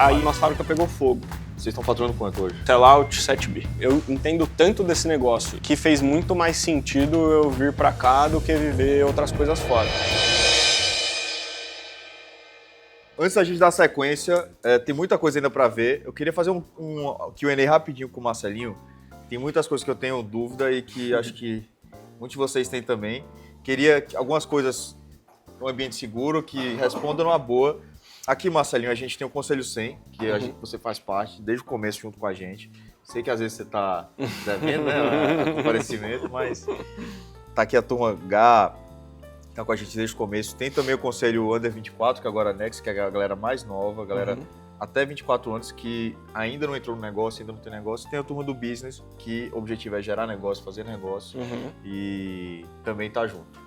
Aí nossa fábrica pegou fogo. Vocês estão faturando quanto hoje? Sellout 7 bi. Eu entendo tanto desse negócio que fez muito mais sentido eu vir pra cá do que viver outras coisas fora. Antes da gente dar sequência, tem muita coisa ainda para ver. Eu queria fazer um Q&A rapidinho com o Marcelinho. Tem muitas coisas que eu tenho dúvida e que acho que muitos de vocês têm também. Queria algumas coisas no ambiente seguro que respondam numa boa. Aqui, Marcelinho, a gente tem o Conselho 100, que você faz parte desde o começo junto com a gente. Sei que às vezes você está devendo, né, comparecimento, mas tá aqui a turma Gá, tá com a gente desde o começo. Tem também o Conselho Under 24, que agora é a Next, que é a galera mais nova, a galera até 24 anos que ainda não entrou no negócio, ainda não tem negócio. Tem a turma do Business, que o objetivo é gerar negócio, fazer negócio e também tá junto.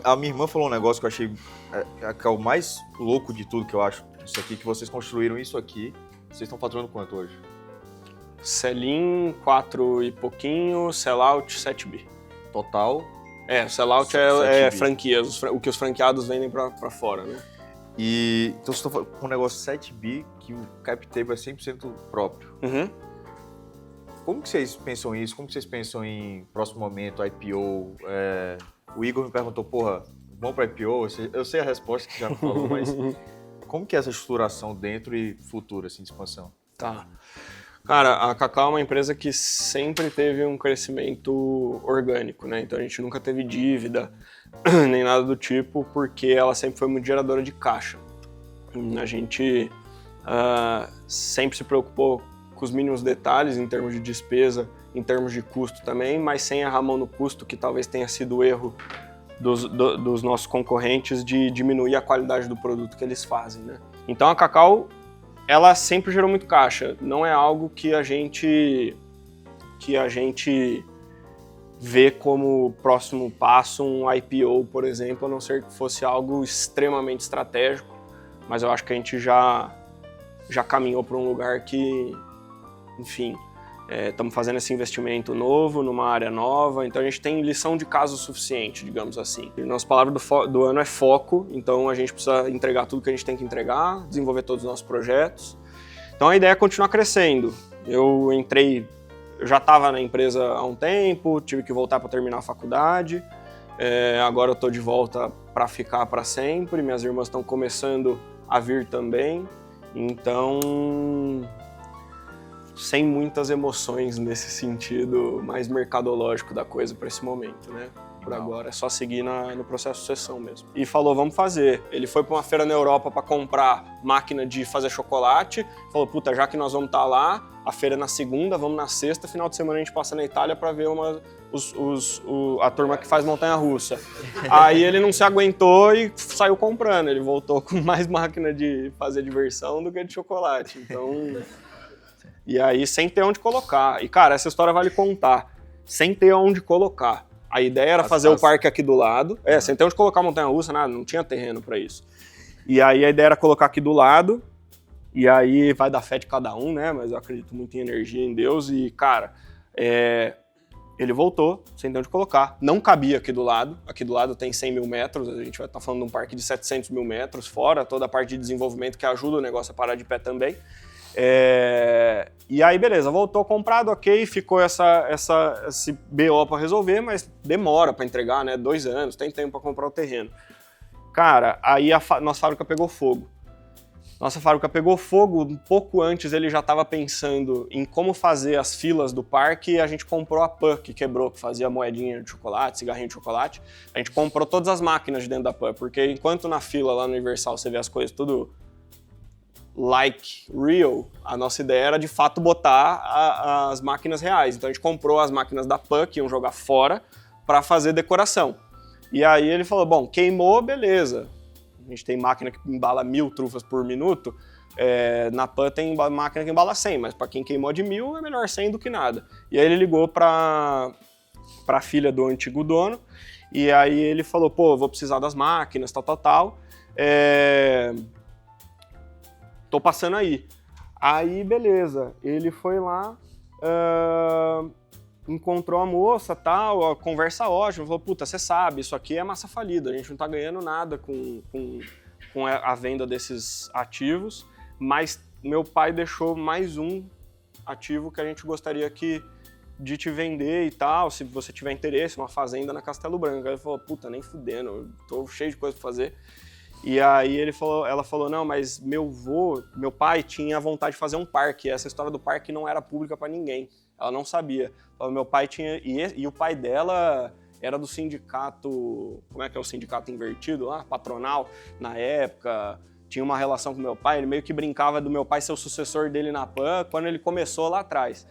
A minha irmã falou um negócio que eu achei que é o mais louco de tudo que eu acho. Isso aqui, que vocês construíram isso aqui. Vocês estão faturando quanto hoje? Sell-in 4 e pouquinho, sellout 7 bi. Total? Sellout é franquias, o que os franqueados vendem pra fora, né? E então vocês estão com um negócio 7 bi que o cap table é 100% próprio. Como que vocês pensam nisso? Como que vocês pensam em próximo momento, IPO? O Igor me perguntou, porra, vamos para IPO? Eu sei a resposta que já me falou, mas como que é essa estruturação dentro e futuro, assim, de expansão? Tá. Cara, a Cacau é uma empresa que sempre teve um crescimento orgânico, né? Então a gente nunca teve dívida, nem nada do tipo, porque ela sempre foi muito geradora de caixa. A gente sempre se preocupou com os mínimos detalhes em termos de despesa, em termos de custo também, mas sem errar a mão no custo, que talvez tenha sido o erro dos nossos concorrentes de diminuir a qualidade do produto que eles fazem, né? Então a Cacau, ela sempre gerou muito caixa, não é algo que a gente vê como próximo passo um IPO, por exemplo, a não ser que fosse algo extremamente estratégico, mas eu acho que a gente já caminhou para um lugar que, enfim, estamos fazendo esse investimento novo, numa área nova, então a gente tem lição de caso suficiente, digamos assim. E nossa palavra do ano é foco, então a gente precisa entregar tudo que a gente tem que entregar, desenvolver todos os nossos projetos. Então a ideia é continuar crescendo. Eu já estava na empresa há um tempo, tive que voltar para terminar a faculdade, agora eu estou de volta para ficar para sempre, minhas irmãs estão começando a vir também, então sem muitas emoções nesse sentido mais mercadológico da coisa para esse momento, né? Por agora é só seguir no processo de sucessão mesmo. E falou, vamos fazer. Ele foi para uma feira na Europa para comprar máquina de fazer chocolate, falou, puta, já que nós vamos estar lá, a feira é na segunda, vamos na sexta, final de semana a gente passa na Itália para ver a turma que faz montanha-russa. Aí ele não se aguentou e saiu comprando, ele voltou com mais máquina de fazer diversão do que de chocolate, então... E aí, sem ter onde colocar. E, cara, essa história vale contar. Sem ter onde colocar. A ideia era fazer o parque aqui do lado. Sem ter onde colocar a montanha-russa, nada, não tinha terreno pra isso. E aí, a ideia era colocar aqui do lado. E aí, vai dar fé de cada um, né? Mas eu acredito muito em energia, em Deus. E, cara, ele voltou, sem ter onde colocar. Não cabia aqui do lado. Aqui do lado tem 100 mil metros. A gente vai estar falando de um parque de 700 mil metros, fora toda a parte de desenvolvimento que ajuda o negócio a parar de pé também. E aí, beleza, voltou comprado, ok, ficou esse BO para resolver, mas demora para entregar, né? 2 anos, tem tempo para comprar o terreno. Cara, aí nossa fábrica pegou fogo. Nossa fábrica pegou fogo, um pouco antes ele já estava pensando em como fazer as filas do parque e a gente comprou a PAN, que quebrou, que fazia moedinha de chocolate, cigarrinho de chocolate. A gente comprou todas as máquinas de dentro da PAN, porque enquanto na fila lá no Universal você vê as coisas tudo like real, a nossa ideia era de fato botar as máquinas reais. Então a gente comprou as máquinas da PAN, que iam jogar fora, para fazer decoração. E aí ele falou, bom, queimou, beleza. A gente tem máquina que embala 1000 trufas por minuto, na PAN tem máquina que embala 100, mas para quem queimou de 1000 é melhor 100 do que nada. E aí ele ligou para a filha do antigo dono, e aí ele falou, pô, vou precisar das máquinas, tal. Tô passando aí. Aí, beleza, ele foi lá, encontrou a moça, tal, a conversa ótima, falou, puta, você sabe, isso aqui é massa falida, a gente não tá ganhando nada com com a venda desses ativos, mas meu pai deixou mais um ativo que a gente gostaria de te vender e tal, se você tiver interesse, uma fazenda na Castelo Branco. Aí ele falou, puta, nem fudendo, eu tô cheio de coisa pra fazer. E aí ela falou, não, mas meu pai tinha vontade de fazer um parque, essa história do parque não era pública pra ninguém, ela não sabia. Falou, meu pai tinha, e o pai dela era do sindicato, como é que é o sindicato invertido lá? Patronal, na época, tinha uma relação com meu pai, ele meio que brincava do meu pai ser o sucessor dele na PAN, quando ele começou lá atrás.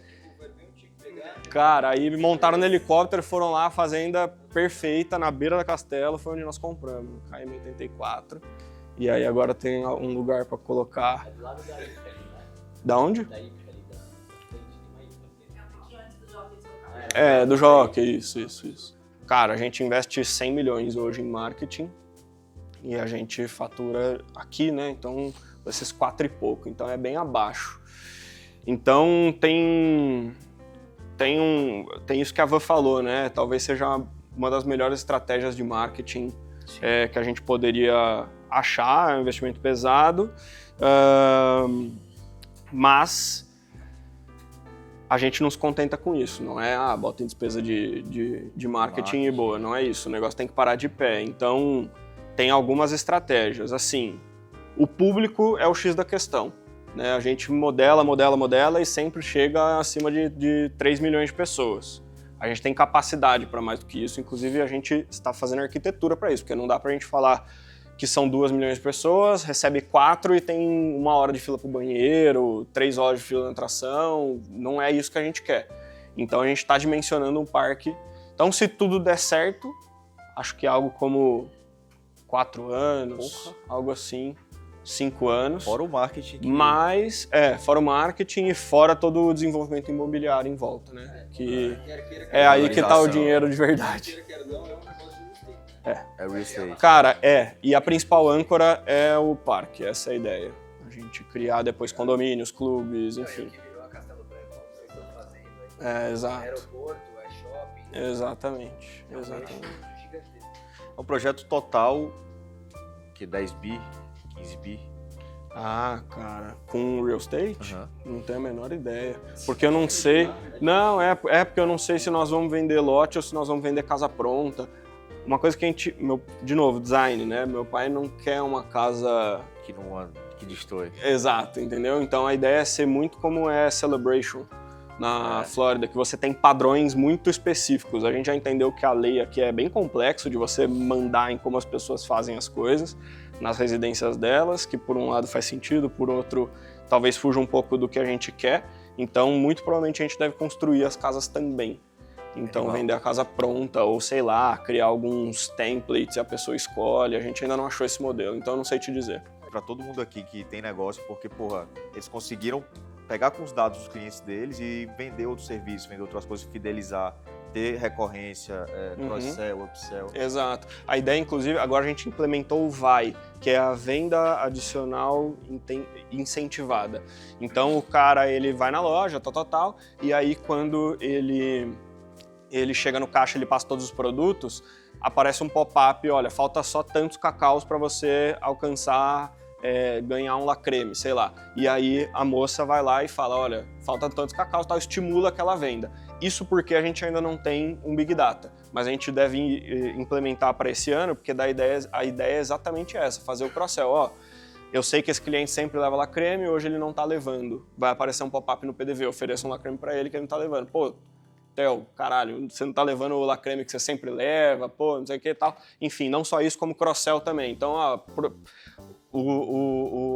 Cara, aí me montaram no helicóptero, foram lá, fazenda perfeita, na beira da Castelo, foi onde nós compramos, KM84. E aí agora tem um lugar pra colocar. É do lado da Ica ali, né? Da onde? Da Ica ali, da frente tem uma Ica. É um pouquinho antes do Jockey deslocar. É, do Jockey, isso. Cara, a gente investe 100 milhões hoje em marketing e a gente fatura aqui, né? Então, esses 4 e pouco, então é bem abaixo. Então, tem isso que a Van falou, né? Talvez seja uma das melhores estratégias de marketing que a gente poderia achar, é um investimento pesado, mas a gente não se contenta com isso, não é, bota em despesa de marketing e boa, não é isso, o negócio tem que parar de pé. Então, tem algumas estratégias, assim, o público é o X da questão. Né, a gente modela e sempre chega acima de 3 milhões de pessoas. A gente tem capacidade para mais do que isso, inclusive a gente está fazendo arquitetura para isso, porque não dá para a gente falar que são 2 milhões de pessoas, recebe 4 e tem 1 hora de fila para o banheiro, 3 horas de fila na atração, não é isso que a gente quer. Então a gente está dimensionando um parque. Então se tudo der certo, acho que é algo como 4 anos, algo assim. 5 anos. Fora o marketing. Mas, fora o marketing e fora todo o desenvolvimento imobiliário em volta, né? Que é aí que tá o dinheiro de verdade. É real estate. Cara, e a principal âncora é o parque, essa é a ideia. A gente criar depois condomínios, clubes, enfim. Que virou a Castelo Branco, como vocês estão fazendo. Exato. Aeroporto, shopping. Exatamente. Gigantesco. É um projeto total, que 10 bi, 15 bi. Cara, com real estate? Uhum. Não tenho a menor ideia. Porque eu não sei. Não, porque eu não sei se nós vamos vender lote ou se nós vamos vender casa pronta. Uma coisa que a gente. De novo, design, né? Meu pai não quer uma casa. Que destoe. Exato, entendeu? Então a ideia é ser muito como é Celebration na Flórida, que você tem padrões muito específicos. A gente já entendeu que a lei aqui é bem complexo de você mandar em como as pessoas fazem as coisas nas residências delas, que por um lado faz sentido, por outro talvez fuja um pouco do que a gente quer. Então, muito provavelmente a gente deve construir as casas também. Então, vender a casa pronta ou, sei lá, criar alguns templates e a pessoa escolhe. A gente ainda não achou esse modelo, então eu não sei te dizer. Para todo mundo aqui que tem negócio, porque, eles conseguiram pegar com os dados dos clientes deles e vender outros serviços, vender outras coisas, fidelizar, ter recorrência, cross-sell, upsell. Exato. A ideia, inclusive, agora a gente implementou o VAI, que é a venda adicional incentivada. Então, o cara, ele vai na loja, tal, e aí quando ele chega no caixa, ele passa todos os produtos, aparece um pop-up, olha, falta só tantos cacaus para você alcançar, ganhar um lacreme, sei lá. E aí a moça vai lá e fala, olha, falta tantos cacaus, tal, estimula aquela venda. Isso porque a gente ainda não tem um Big Data, mas a gente deve implementar para esse ano, porque a ideia é exatamente essa, fazer o cross-sell. Eu sei que esse cliente sempre leva lacreme, hoje ele não está levando. Vai aparecer um pop-up no PDV, ofereça um lacreme para ele que ele não está levando. Pô, Theo, caralho, você não tá levando o lacreme que você sempre leva, não sei o que e tal. Enfim, não só isso, como cross-sell também. Então,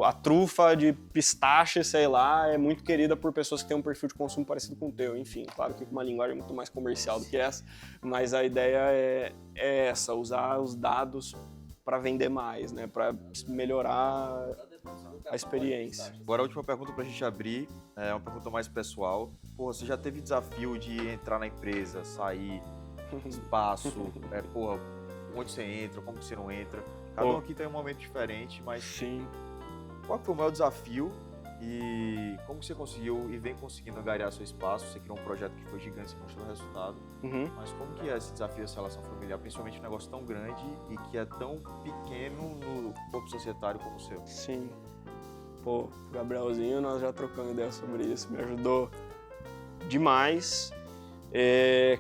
a trufa de pistache, sei lá, é muito querida por pessoas que têm um perfil de consumo parecido com o teu. Enfim, claro que com uma linguagem muito mais comercial do que essa, mas a ideia é essa, usar os dados para vender mais, né, para melhorar a experiência. Agora a última pergunta pra gente abrir, é uma pergunta mais pessoal. Você já teve desafio de entrar na empresa, sair, espaço, onde você entra, como você não entra? Cada um aqui tem um momento diferente, mas sim. Qual foi o maior desafio E como que você conseguiu e vem conseguindo angariar seu espaço? Você criou um projeto que foi gigante, você mostrou o resultado. Uhum. Mas como que é esse desafio dessa relação familiar, principalmente um negócio tão grande e que é tão pequeno no corpo societário como o seu? Sim. Pô, o Gabrielzinho, nós já trocamos ideia sobre isso, me ajudou demais.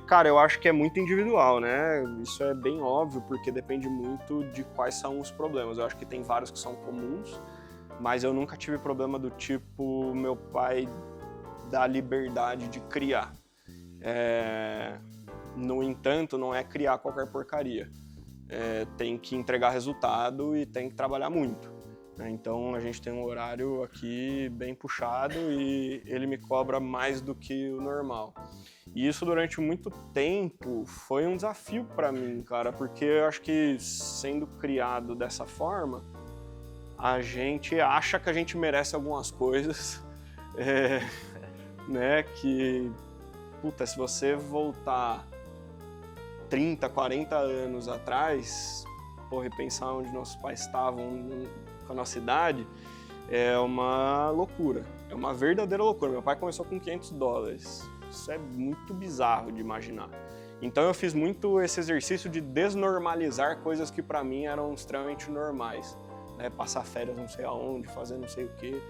Cara, eu acho que é muito individual, né? Isso é bem óbvio, porque depende muito de quais são os problemas. Eu acho que tem vários que são comuns, mas eu nunca tive problema do tipo meu pai dar liberdade de criar. No entanto, não é criar qualquer porcaria. Tem que entregar resultado e tem que trabalhar muito. Então a gente tem um horário aqui bem puxado e ele me cobra mais do que o normal. E isso durante muito tempo foi um desafio para mim, cara, porque eu acho que sendo criado dessa forma, a gente acha que a gente merece algumas coisas, né, que, puta, se você voltar 30, 40 anos atrás, porra, e pensar onde nossos pais estavam com a nossa idade, é uma loucura, é uma verdadeira loucura. Meu pai começou com $500, isso é muito bizarro de imaginar. Então eu fiz muito esse exercício de desnormalizar coisas que para mim eram extremamente normais. Passar férias não sei aonde, fazer não sei o quê,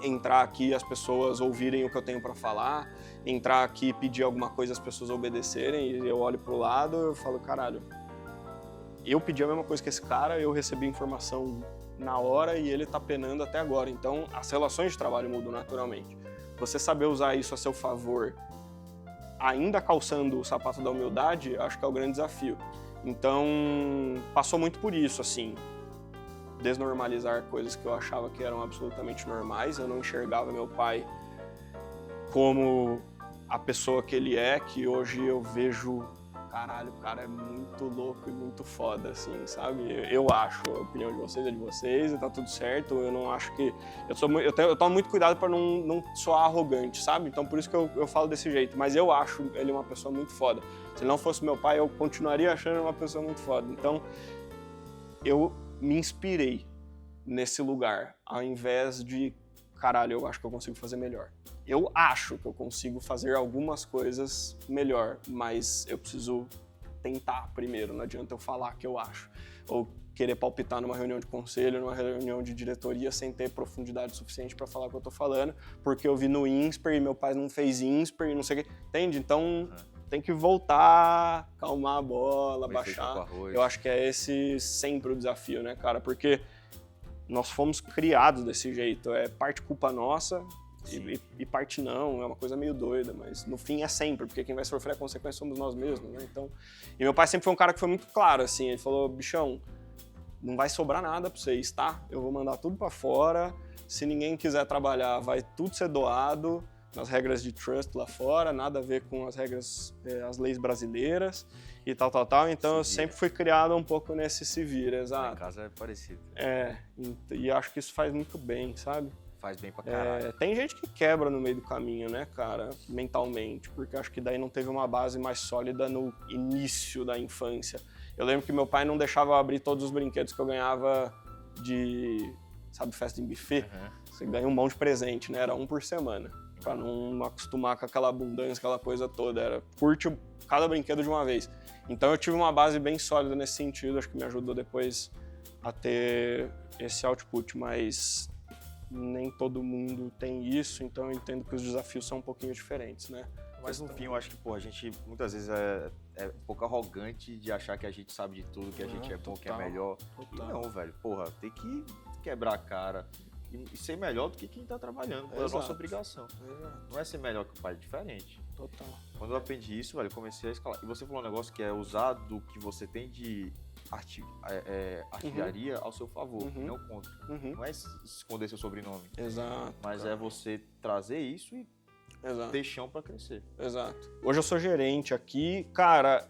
entrar aqui e as pessoas ouvirem o que eu tenho para falar, entrar aqui e pedir alguma coisa as pessoas obedecerem, e eu olho pro lado e falo, caralho, eu pedi a mesma coisa que esse cara, eu recebi informação na hora e ele tá penando até agora. Então as relações de trabalho mudam naturalmente. Você saber usar isso a seu favor, ainda calçando o sapato da humildade, acho que é o grande desafio. Então, passou muito por isso, assim, desnormalizar coisas que eu achava que eram absolutamente normais. Eu não enxergava meu pai como a pessoa que ele é, que hoje eu vejo, caralho, o cara é muito louco e muito foda, assim, sabe? Eu acho, a opinião de vocês é de vocês e tá tudo certo. Eu não acho que... Eu tomo muito cuidado para não soar arrogante, sabe? Então, por isso que eu falo desse jeito. Mas eu acho ele uma pessoa muito foda. Se ele não fosse meu pai, eu continuaria achando ele uma pessoa muito foda. Então, eu me inspirei nesse lugar, ao invés de, caralho, eu acho que eu consigo fazer melhor. Eu acho que eu consigo fazer algumas coisas melhor, mas eu preciso tentar primeiro, não adianta eu falar que eu acho. Ou querer palpitar numa reunião de conselho, numa reunião de diretoria, sem ter profundidade suficiente para falar o que eu tô falando, porque eu vi no INSPER e meu pai não fez INSPER e não sei o quê. Entende? Então, tem que voltar, calmar a bola, baixar. Eu acho que é esse sempre o desafio, né, cara? Porque nós fomos criados desse jeito, é parte culpa nossa e parte não, é uma coisa meio doida, mas no fim é sempre, porque quem vai sofrer a consequência somos nós mesmos, né? Então, e meu pai sempre foi um cara que foi muito claro, assim, ele falou, bichão, não vai sobrar nada pra vocês, tá? Eu vou mandar tudo pra fora, se ninguém quiser trabalhar, vai tudo ser doado, nas regras de trust lá fora, nada a ver com as regras, as leis brasileiras e tal. Então eu sempre fui criado um pouco nesse se vira, exato. Em casa é parecido. E acho que isso faz muito bem, sabe? Faz bem pra caralho. Tem gente que quebra no meio do caminho, né, cara, mentalmente, porque acho que daí não teve uma base mais sólida no início da infância. Eu lembro que meu pai não deixava eu abrir todos os brinquedos que eu ganhava de, sabe, festa em buffet. Você ganha um monte de presente, né, era um por semana. Pra não acostumar com aquela abundância, aquela coisa toda. Curte cada brinquedo de uma vez. Então eu tive uma base bem sólida nesse sentido, acho que me ajudou depois a ter esse output, mas nem todo mundo tem isso, então eu entendo que os desafios são um pouquinho diferentes, né? Mas no fim eu acho que, pô, a gente muitas vezes é um pouco arrogante de achar que a gente sabe de tudo, que a gente é bom, que é melhor. E não, velho, porra, tem que quebrar a cara. E ser melhor do que quem tá trabalhando, é a nossa obrigação. Não é ser melhor que o pai, é diferente. Total. Quando eu aprendi isso, velho, eu comecei a escalar. E você falou um negócio que é usar do que você tem de artilharia ao seu favor, não contra. Não é esconder seu sobrenome. Exato. Mas é você trazer isso e ter chão pra crescer. Exato. Hoje eu sou gerente aqui. Cara,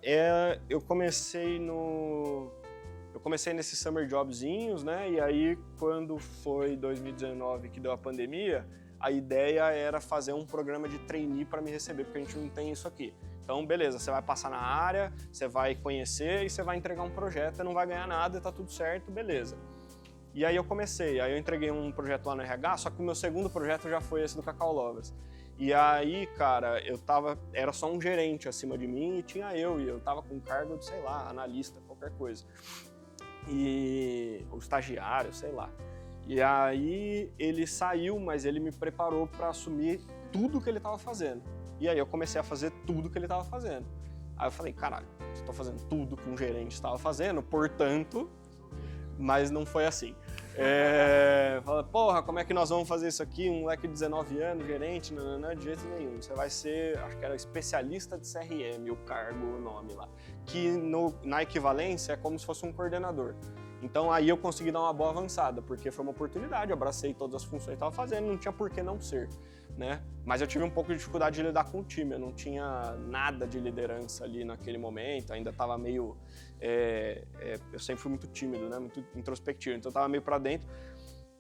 eu comecei nesses summer jobzinhos, né? E aí, quando foi 2019 que deu a pandemia, a ideia era fazer um programa de trainee para me receber, porque a gente não tem isso aqui. Então, beleza, você vai passar na área, você vai conhecer e você vai entregar um projeto, você não vai ganhar nada, tá tudo certo, beleza. E aí eu comecei, aí eu entreguei um projeto lá no RH, só que o meu segundo projeto já foi esse do Cacau Lovers. E aí, cara, era só um gerente acima de mim e tinha e eu tava com cargo de, sei lá, analista, qualquer coisa. O estagiário, sei lá. E aí ele saiu, mas ele me preparou para assumir tudo que ele tava fazendo. E aí eu comecei a fazer tudo que ele tava fazendo. Aí eu falei, caralho, eu tô fazendo tudo que um gerente estava fazendo, portanto... Mas não foi assim. Fala, porra, como é que nós vamos fazer isso aqui? Um moleque de 19 anos, gerente, não, de jeito nenhum. Você vai ser, acho que era especialista de CRM, o cargo, o nome lá. Que na equivalência é como se fosse um coordenador. Então aí eu consegui dar uma boa avançada, porque foi uma oportunidade, eu abracei todas as funções que eu estava fazendo, não tinha por que não ser, né? Mas eu tive um pouco de dificuldade de lidar com o time, eu não tinha nada de liderança ali naquele momento, ainda estava meio... eu sempre fui muito tímido, né? Muito introspectivo, então eu estava meio para dentro.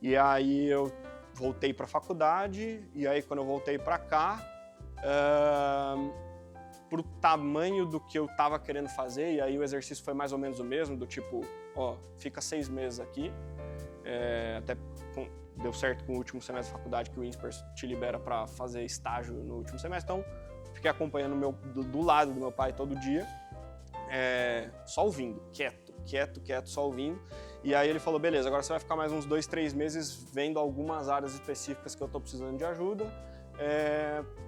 E aí eu voltei para a faculdade, e aí quando eu voltei para cá, pro tamanho do que eu estava querendo fazer, e aí o exercício foi mais ou menos o mesmo, do tipo, ó, fica 6 meses aqui, até deu certo com o último semestre da faculdade, que o INSPER te libera para fazer estágio no último semestre, então fiquei acompanhando do lado do meu pai todo dia, só ouvindo, quieto, só ouvindo, e aí ele falou, beleza, agora você vai ficar mais uns 2, 3 meses vendo algumas áreas específicas que eu tô precisando de ajuda,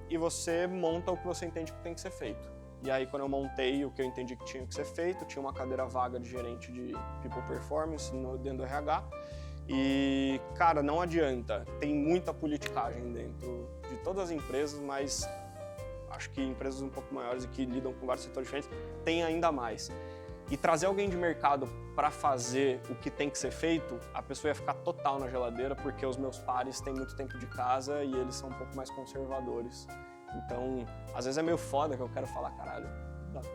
e você monta o que você entende que tem que ser feito. E aí, quando eu montei o que eu entendi que tinha que ser feito, tinha uma cadeira vaga de gerente de People Performance dentro do RH. E, cara, não adianta. Tem muita politicagem dentro de todas as empresas, mas acho que empresas um pouco maiores e que lidam com vários setores diferentes, tem ainda mais. E trazer alguém de mercado para fazer o que tem que ser feito, a pessoa ia ficar total na geladeira, porque os meus pares têm muito tempo de casa e eles são um pouco mais conservadores. Então, às vezes é meio foda que eu quero falar, caralho,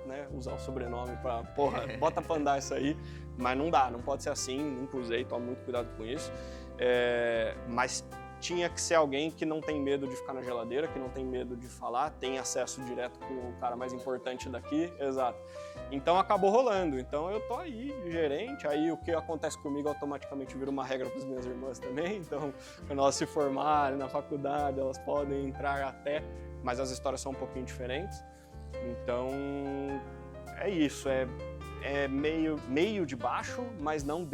né, usar o sobrenome pra, porra, bota pra andar isso aí, mas não dá, não pode ser assim, nunca usei, tomo muito cuidado com isso. Mas tinha que ser alguém que não tem medo de ficar na geladeira, que não tem medo de falar, tem acesso direto com o cara mais importante daqui, exato. Então acabou rolando, então eu tô aí, gerente, aí o que acontece comigo automaticamente vira uma regra para as minhas irmãs também, então quando elas se formarem na faculdade, elas podem entrar até, mas as histórias são um pouquinho diferentes, então é isso, é meio de baixo, mas não...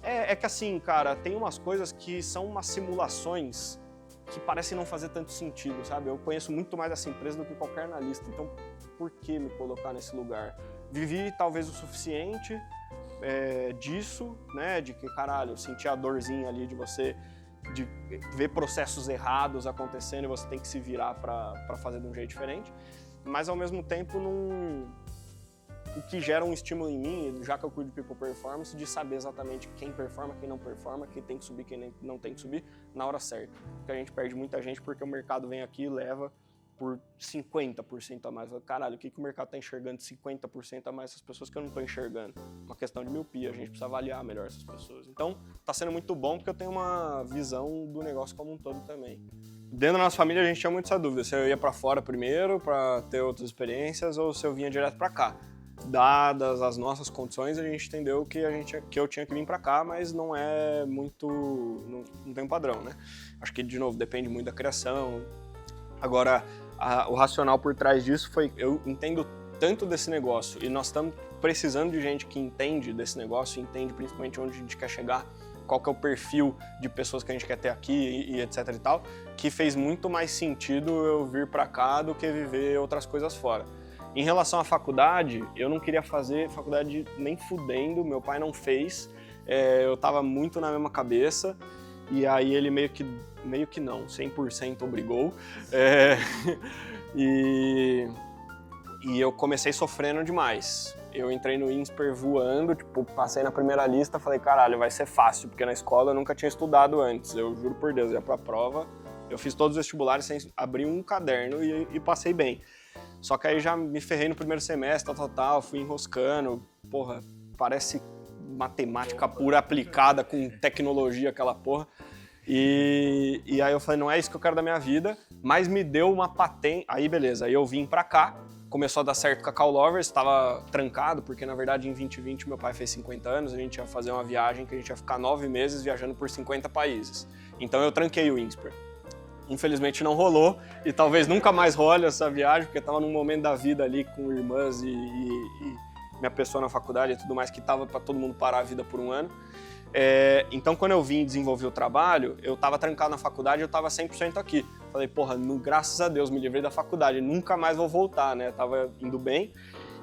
É que assim, cara, tem umas coisas que são umas simulações que parecem não fazer tanto sentido, sabe? Eu conheço muito mais essa empresa do que qualquer analista, então por que me colocar nesse lugar? Vivi talvez o suficiente disso, né? De que, caralho, eu senti a dorzinha ali de você, de ver processos errados acontecendo e você tem que se virar pra fazer de um jeito diferente, mas ao mesmo tempo o que gera um estímulo em mim, já que eu cuido de People Performance, de saber exatamente quem performa, quem não performa, quem tem que subir, quem não tem que subir, na hora certa. Porque a gente perde muita gente porque o mercado vem aqui e leva por 50% a mais. Caralho, o que o mercado está enxergando de 50% a mais essas pessoas que eu não estou enxergando? Uma questão de miopia, a gente precisa avaliar melhor essas pessoas. Então, está sendo muito bom porque eu tenho uma visão do negócio como um todo também. Dentro da nossa família, a gente tinha muito essa dúvida, se eu ia para fora primeiro para ter outras experiências ou se eu vinha direto para cá. Dadas as nossas condições, a gente entendeu que eu tinha que vir para cá, mas não é muito... não tem um padrão, né? Acho que, de novo, depende muito da criação. Agora, o racional por trás disso foi... Eu entendo tanto desse negócio e nós estamos precisando de gente que entende desse negócio, entende principalmente onde a gente quer chegar, qual que é o perfil de pessoas que a gente quer ter aqui e etc e tal, que fez muito mais sentido eu vir para cá do que viver outras coisas fora. Em relação à faculdade, eu não queria fazer faculdade nem fudendo, meu pai não fez, eu tava muito na mesma cabeça, e aí ele meio que não, 100% obrigou, e eu comecei sofrendo demais. Eu entrei no INSPER voando, tipo, passei na primeira lista, falei, caralho, vai ser fácil, porque na escola eu nunca tinha estudado antes, eu juro por Deus, ia pra prova, eu fiz todos os vestibulares sem abrir um caderno e passei bem. Só que aí já me ferrei no primeiro semestre, tal, fui enroscando, porra, parece matemática pura aplicada com tecnologia, aquela porra. E aí eu falei, não é isso que eu quero da minha vida, mas me deu uma patente. Aí beleza, aí eu vim pra cá, começou a dar certo com a Call Lovers, estava trancado, porque na verdade em 2020 meu pai fez 50 anos, a gente ia fazer uma viagem que a gente ia ficar 9 meses viajando por 50 países. Então eu tranquei o Insper. Infelizmente não rolou e talvez nunca mais role essa viagem, porque eu estava num momento da vida ali com irmãs e minha pessoa na faculdade e tudo mais, que tava para todo mundo parar a vida por um ano. Então, quando eu vim desenvolver o trabalho, eu estava trancado na faculdade, eu estava 100% aqui. Falei, porra, graças a Deus, me livrei da faculdade, nunca mais vou voltar, né? Tava indo bem.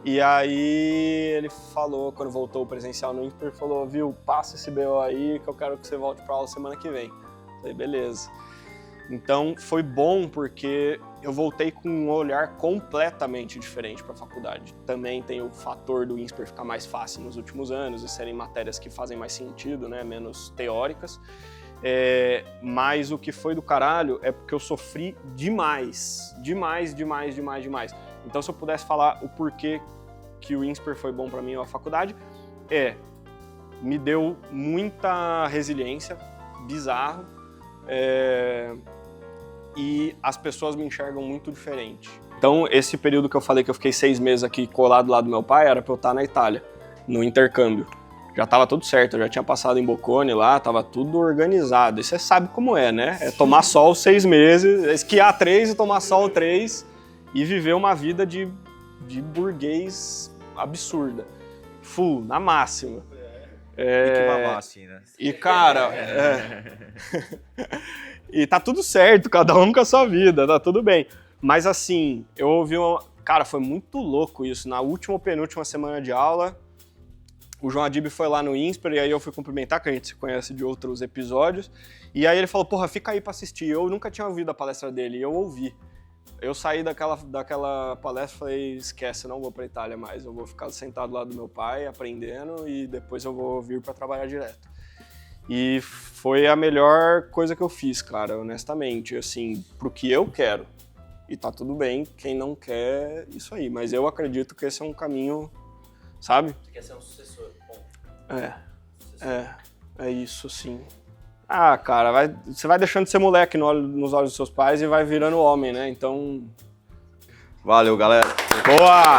E aí ele falou, quando voltou o presencial no Insper, falou, viu, passa esse BO aí que eu quero que você volte para aula semana que vem. Falei, beleza. Então, foi bom porque eu voltei com um olhar completamente diferente para a faculdade. Também tem o fator do Insper ficar mais fácil nos últimos anos e serem matérias que fazem mais sentido, né? Menos teóricas. Mas o que foi do caralho é porque eu sofri demais. Demais. Então, se eu pudesse falar o porquê que o Insper foi bom para mim ou a faculdade, me deu muita resiliência, bizarro. E as pessoas me enxergam muito diferente. Então, esse período que eu falei que eu fiquei 6 meses aqui colado lá do meu pai, era pra eu estar na Itália, no intercâmbio. Já tava tudo certo, eu já tinha passado em Bocconi lá, tava tudo organizado. E você sabe como é, né? É tomar sol 6 meses, esquiar 3 e tomar sol 3 e viver uma vida de burguês absurda. Full, na máxima. Tem que mamar assim, né? E, cara, e tá tudo certo, cada um com a sua vida, tá tudo bem. Mas, assim, eu ouvi Cara, foi muito louco isso. Na última ou penúltima semana de aula, o João Adib foi lá no Insper e aí eu fui cumprimentar, que a gente se conhece de outros episódios. E aí ele falou, porra, fica aí pra assistir. Eu nunca tinha ouvido a palestra dele e eu ouvi. Eu saí daquela palestra e falei, esquece, eu não vou pra Itália mais. Eu vou ficar sentado lá do meu pai, aprendendo, e depois eu vou vir pra trabalhar direto. E foi a melhor coisa que eu fiz, cara, honestamente, assim, pro que eu quero. E tá tudo bem, quem não quer, isso aí. Mas eu acredito que esse é um caminho, sabe? Você quer ser um sucessor, ponto. É isso, sim. Ah, cara, você vai deixando de ser moleque nos olhos dos seus pais e vai virando homem, né? Então... Valeu, galera. Boa!